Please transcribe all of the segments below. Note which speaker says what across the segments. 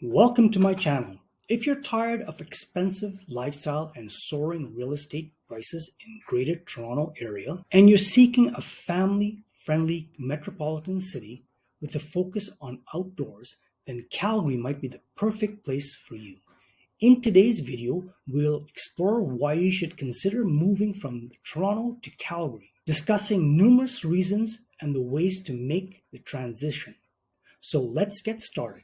Speaker 1: Welcome to my channel. If you're tired of expensive lifestyle and soaring real estate prices in Greater Toronto Area, and you're seeking a family-friendly metropolitan city with a focus on outdoors, then Calgary might be the perfect place for you. In today's video, we'll explore why you should consider moving from Toronto to Calgary, discussing numerous reasons and the ways to make the transition. So let's get started.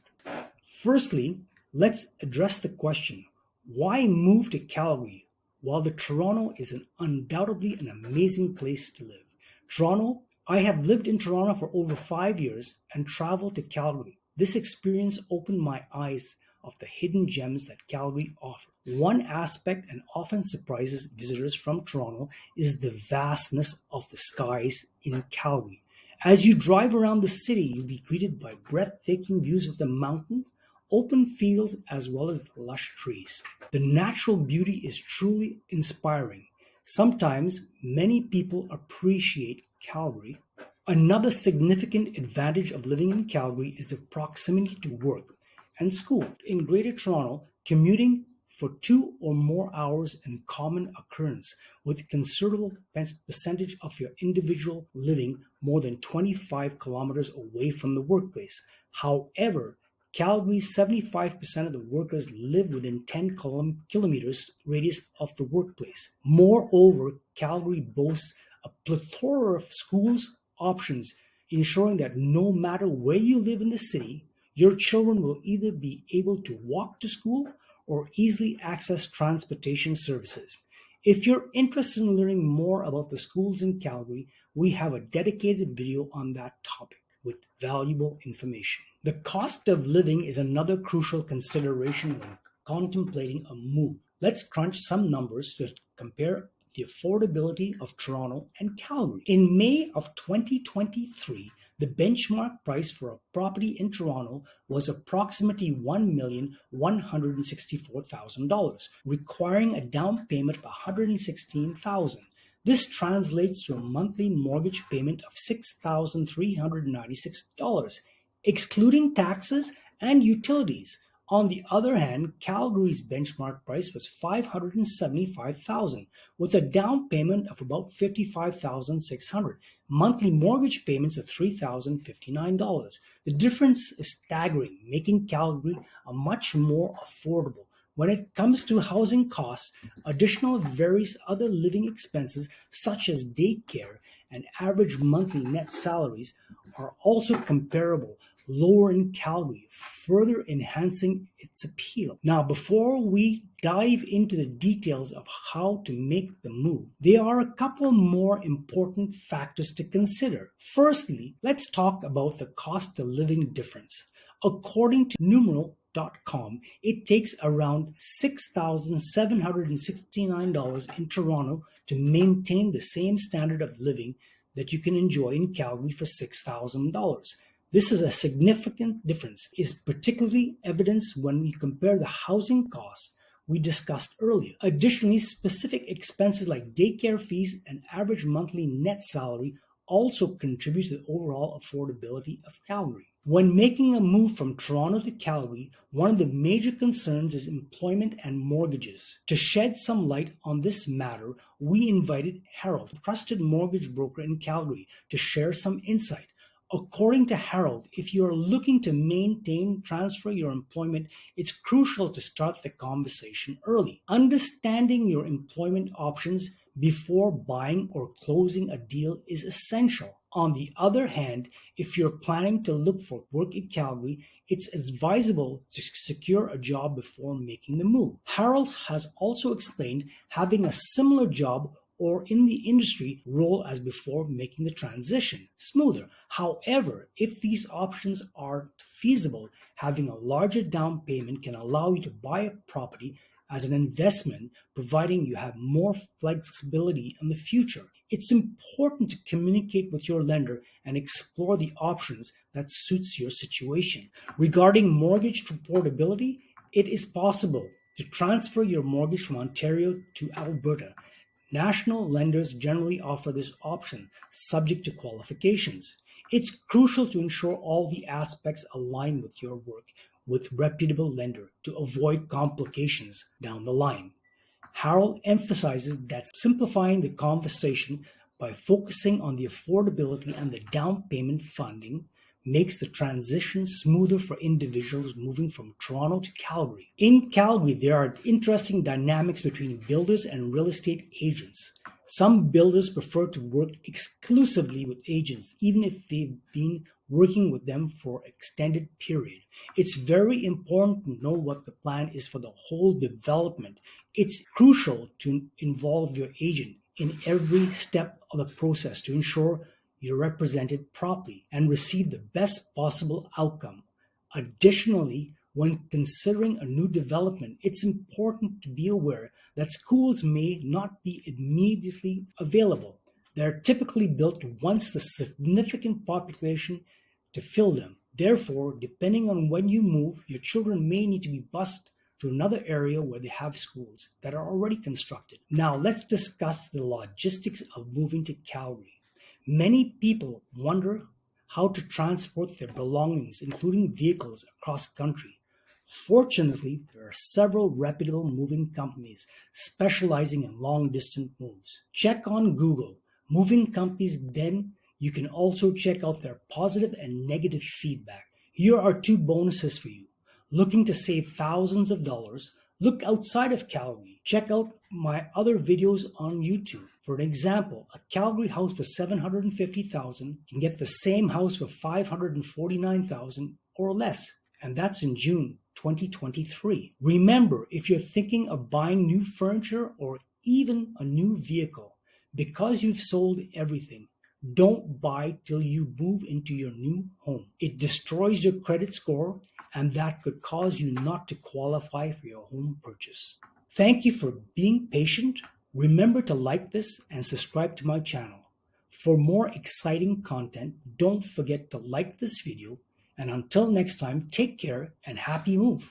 Speaker 1: Firstly, let's address the question, why move to Calgary while the Toronto is undoubtedly an amazing place to live? I have lived in Toronto for over 5 years and traveled to Calgary. This experience opened my eyes of the hidden gems that Calgary offers. One aspect and often surprises visitors from Toronto is the vastness of the skies in Calgary. As you drive around the city, you'll be greeted by breathtaking views of the mountains, open fields, as well as the lush trees. The natural beauty is truly inspiring. Sometimes many people appreciate Calgary. Another significant advantage of living in Calgary is the proximity to work and school. In Greater Toronto, commuting for 2 or more hours is a common occurrence, with a considerable percentage of your individual living more than 25 kilometers away from the workplace. However, Calgary's 75% of the workers live within 10 kilometers radius of the workplace. Moreover, Calgary boasts a plethora of schools options, ensuring that no matter where you live in the city, your children will either be able to walk to school or easily access transportation services. If you're interested in learning more about the schools in Calgary, we have a dedicated video on that topic with valuable information. The cost of living is another crucial consideration when contemplating a move. Let's crunch some numbers to compare the affordability of Toronto and Calgary. In May of 2023, the benchmark price for a property in Toronto was approximately $1,164,000, requiring a down payment of $116,000. This translates to a monthly mortgage payment of $6,396, excluding taxes and utilities. On the other hand, Calgary's benchmark price was $575,000, with a down payment of about $55,600, monthly mortgage payments of $3,059. The difference is staggering, making Calgary a much more affordable. When it comes to housing costs, additional various other living expenses such as daycare and average monthly net salaries are also comparable, lower in Calgary, further enhancing its appeal. Now, before we dive into the details of how to make the move, there are a couple more important factors to consider. Firstly, let's talk about the cost of living difference. According to numeral.com, it takes around $6,769 in Toronto to maintain the same standard of living that you can enjoy in Calgary for $6,000. This is a significant difference, is particularly evidenced when we compare the housing costs we discussed earlier. Additionally, specific expenses like daycare fees and average monthly net salary also contribute to the overall affordability of Calgary. When making a move from Toronto to Calgary, one of the major concerns is employment and mortgages. To shed some light on this matter, we invited Harold, a trusted mortgage broker in Calgary, to share some insight. According to Harold, if you are looking to transfer your employment, it's crucial to start the conversation early. Understanding your employment options before buying or closing a deal is essential. On the other hand, if you're planning to look for work in Calgary, it's advisable to secure a job before making the move. Harold has also explained having a similar job or in the industry role as before making the transition smoother. However, if these options are feasible, having a larger down payment can allow you to buy a property as an investment, providing you have more flexibility in the future. It's important to communicate with your lender and explore the options that suits your situation. Regarding mortgage portability, it is possible to transfer your mortgage from Ontario to Alberta. National lenders generally offer this option, subject to qualifications. It's crucial to ensure all the aspects align with your work, with reputable lender to avoid complications down the line. Harold emphasizes that simplifying the conversation by focusing on the affordability and the down payment funding makes the transition smoother for individuals moving from Toronto to Calgary. In Calgary, there are interesting dynamics between builders and real estate agents. Some builders prefer to work exclusively with agents, even if they've been working with them for an extended period. It's very important to know what the plan is for the whole development. It's crucial to involve your agent in every step of the process to ensure you're represented properly and receive the best possible outcome. Additionally, when considering a new development, it's important to be aware that schools may not be immediately available. They're typically built once the significant population to fill them. Therefore, depending on when you move, your children may need to be bused to another area where they have schools that are already constructed. Now, let's discuss the logistics of moving to Calgary. Many people wonder how to transport their belongings, including vehicles, across country. Fortunately, there are several reputable moving companies specializing in long-distance moves. Check on Google moving companies, then you can also check out their positive and negative feedback. Here are two bonuses for you. Looking to save thousands of dollars? Look outside of Calgary. Check out my other videos on YouTube. For an example, a Calgary house for $750,000 can get the same house for $549,000 or less, and that's in June 2023. Remember, if you're thinking of buying new furniture or even a new vehicle, because you've sold everything, don't buy till you move into your new home. It destroys your credit score, and that could cause you not to qualify for your home purchase. Thank you for being patient. Remember to like this and subscribe to my channel. For more exciting content, don't forget to like this video. And until next time, take care and happy move.